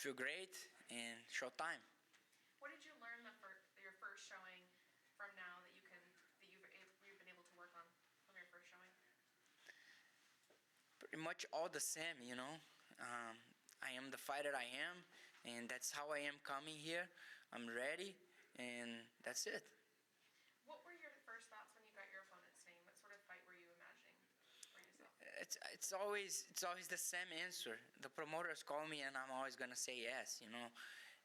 feel great, and showtime. What did you learn your first showing from now that you've been able to work on from your first showing? Pretty much all the same, I am the fighter I am, and that's how I am coming here. I'm ready, and that's it. What were your first thoughts when you got your opponent's name? What sort of fight were you imagining for yourself? It's always the same answer. The promoters call me, and I'm always gonna say yes,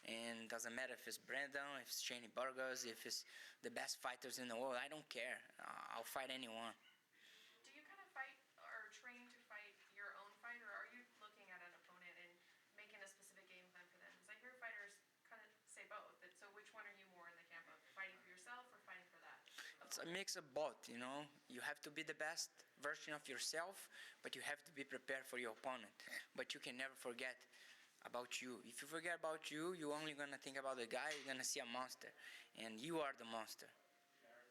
And doesn't matter if it's Brandon, if it's Cheney Burgos, if it's the best fighters in the world. I don't care. I'll fight anyone. Do you kind of fight or train to fight your own fight, or are you looking at an opponent and making a specific game plan for them? Because I hear fighters kind of say both. So which one are you more in the camp of, fighting for yourself or fighting for that? It's a mix of both, You have to be the best version of yourself, but you have to be prepared for your opponent. But you can never forget about you. If you forget about you, you're only going to think about the guy, you're going to see a monster. And you are the monster.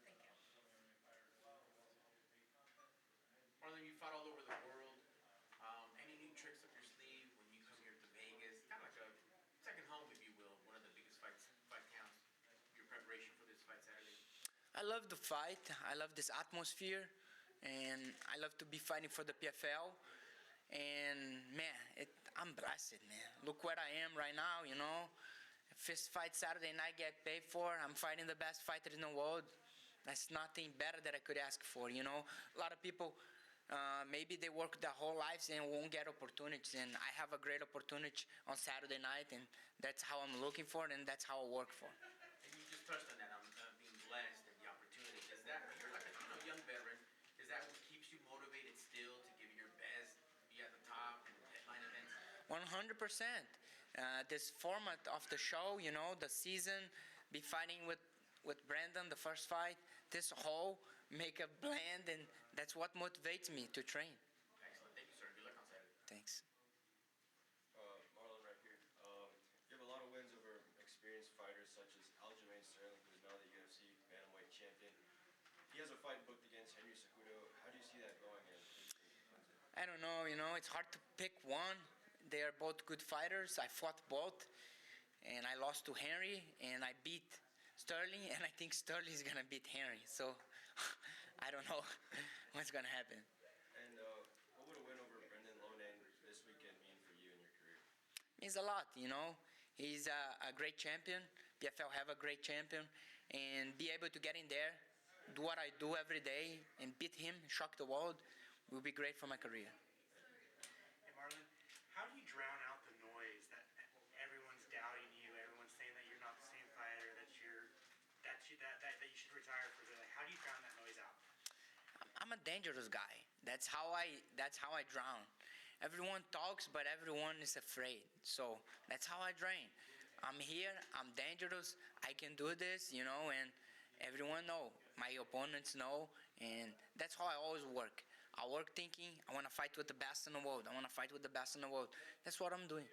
Thank you. Marlon, you fought all over the world. Any new tricks up your sleeve when you come here to Vegas? Kind of like a second home, if you will, one of the biggest fight towns. Your preparation for this fight Saturday? I love the fight. I love this atmosphere. And I love to be fighting for the PFL. And man, I'm blessed, man. Look where I am right now, First fight Saturday night get paid for. I'm fighting the best fighter in the world. That's nothing better that I could ask for, A lot of people, maybe they work their whole lives and won't get opportunities. And I have a great opportunity on Saturday night, and that's how I'm looking for it, and that's how I work for. And you just touched on that, on being blessed and the opportunity. Does that, you're like a young veteran, is that what keeps you motivated still to give your best? Be at the top and headline events? 100%. This format of the show, the season, be fighting with Brandon, the first fight, this whole make a blend, and that's what motivates me to train. Excellent. Thank you, sir. Good luck on Saturday. Thanks. Marlon, right here. You have a lot of wins over experienced fighters such as Aljamain Sterling, who is now the UFC bantamweight champion. He has a fight booked against Henry Cejudo. How do you see that going? I don't know, it's hard to pick one. They are both good fighters. I fought both, and I lost to Henry, and I beat Sterling, and I think Sterling is going to beat Henry. So I don't know what's going to happen. And what would a win over Brendan Loughnane this weekend mean for you in your career? Means a lot, He's a great champion. PFL have a great champion, and be able to get in there, do what I do every day, and beat him, shock the world, will be great for my career. Hey Marlon, how do you drown out the noise that everyone's doubting you, everyone's saying that you're not the same fighter, that you should retire for good? Like, how do you drown that noise out? I'm a dangerous guy. That's how I drown. Everyone talks, but everyone is afraid. So that's how I train. I'm here. I'm dangerous. I can do this, and everyone know. My opponents know, and that's how I always work. I work thinking, I want to fight with the best in the world. I want to fight with the best in the world. That's what I'm doing.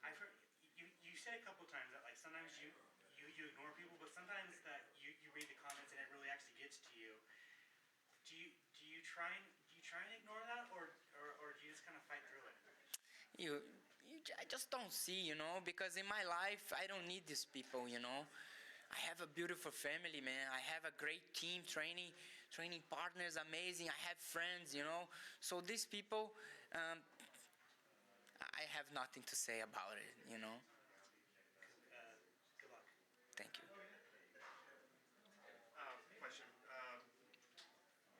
I've heard, you said a couple times that like sometimes you ignore people, but sometimes that you read the comments and it really actually gets to you. Do you try and ignore that, or do you just kind of fight through it? I just don't see, because in my life I don't need these people, I have a beautiful family, man. I have a great team, training partners, amazing. I have friends, So these people, I have nothing to say about it, Good luck. Thank you. Question.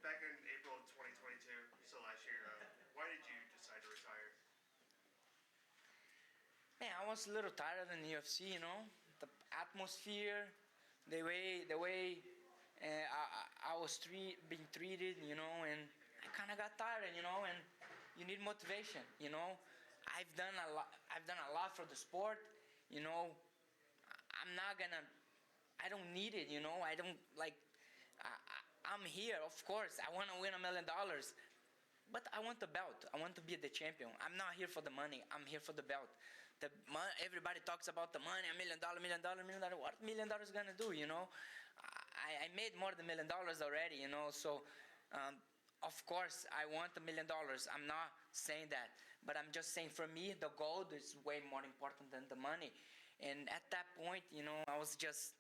Back in April of 2022, so last year, why did you decide to retire? Man, I was a little tired in the UFC, the atmosphere, the way I was being treated, and I kind of got tired, and you need motivation, I've done a lot for the sport, I don't need it, I don't I'm here, of course, I want to win $1 million, but I want the belt. I want to be the champion. I'm not here for the money. I'm here for the belt. Everybody talks about the money, $1 million. What $1 million is gonna do? I made more than $1 million already. So of course I want $1 million. I'm not saying that, But I'm just saying, for me, the gold is way more important than the money. And at that point, I was just,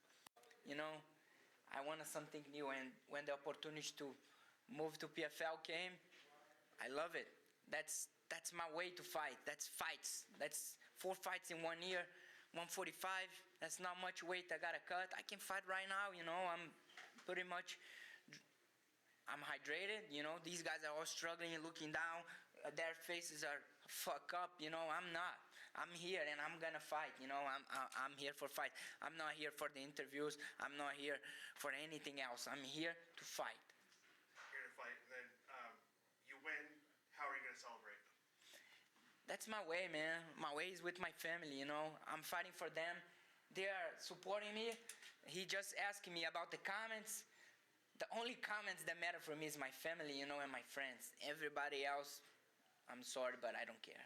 I wanted something new. And when the opportunity to move to PFL came, I love it. That's my way to fight. That's fights. That's 4 fights in 1 year. 145. That's not much weight I gotta cut. I can fight right now. I'm pretty much. I'm hydrated. These guys are all struggling, looking down. Their faces are fuck up. I'm not. I'm here and I'm gonna fight. I'm here for fight. I'm not here for the interviews. I'm not here for anything else. I'm here to fight. Here to fight, and then you win. How are you gonna celebrate? That's my way, man. My way is with my family. I'm fighting for them. They are supporting me. He just asked me about the comments. The only comments that matter for me is my family, and my friends. Everybody else, I'm sorry, but I don't care.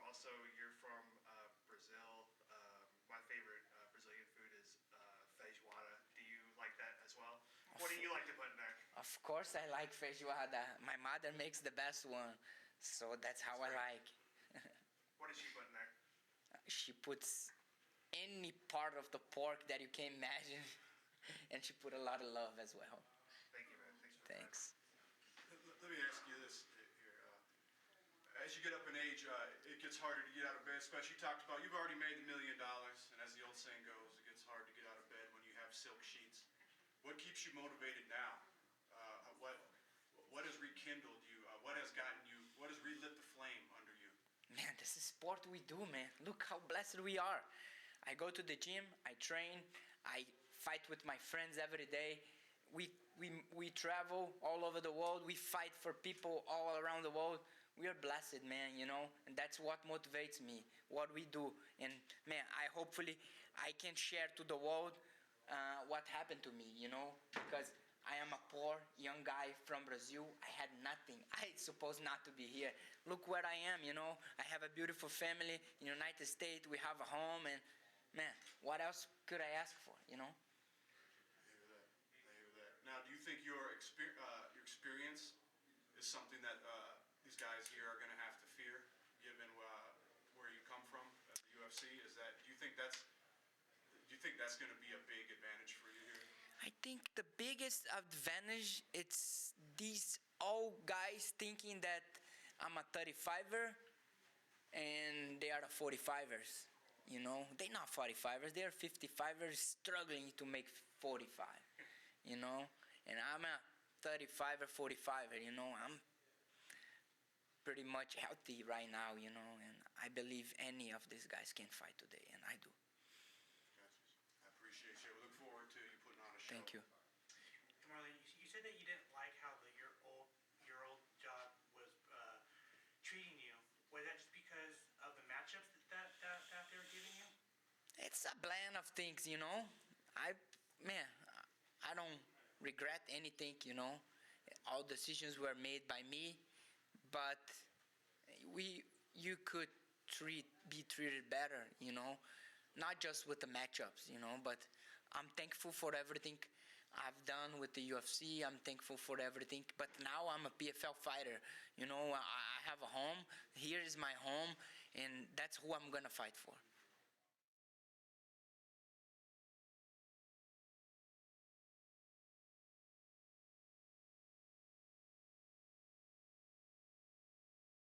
Also, you're from Brazil. My favorite Brazilian food is feijoada. Do you like that as well? What do you like to put in there? Of course I like feijoada. My mother makes the best one, so that's how I like. What does she put in there? She puts any part of the pork that you can imagine, and she put a lot of love as well. Thank you, man. Thanks for Thanks. Let me ask you this here. As you get up in age, it gets harder to get out of bed, especially you talked about you've already made the $1 million, and as the old saying goes, it gets hard to get out of bed when you have silk sheets. What keeps you motivated now? What has rekindled you? What has relit the flame under you? Man, this is sport we do, man. Look how blessed we are. I go to the gym, I train, I fight with my friends every day. We travel all over the world. We fight for people all around the world. We are blessed, man, and that's what motivates me, what we do. And man, hopefully I can share to the world what happened to me, because I am a poor young guy from Brazil. I had nothing. I supposed not to be here. Look where I am, I have a beautiful family in the United States. We have a home, and man, what else could I ask for, I hear that. Now, do you think your experience is something that these guys here are going to have to fear, given where you come from at the UFC? Do you think that's going to be a big advantage for you here? I think the biggest advantage, it's these old guys thinking that I'm a 35er and they are the 45ers. They're not 45ers, they're 55ers struggling to make 45. And I'm a 35er, 45er. I'm pretty much healthy right now, and I believe any of these guys can fight today, and I do. I appreciate you. We look forward to you putting on a show. Thank you. Marlon, you said that you didn't like how your old job was treating you. Was that just because of the matchups that they were giving you? It's a blend of things, I don't regret anything, All decisions were made by me, but you could be treated better, not just with the matchups, but I'm thankful for everything I've done with the UFC. I'm thankful for everything, but now I'm a PFL fighter. I have a home. Here is my home, and that's who I'm gonna fight for.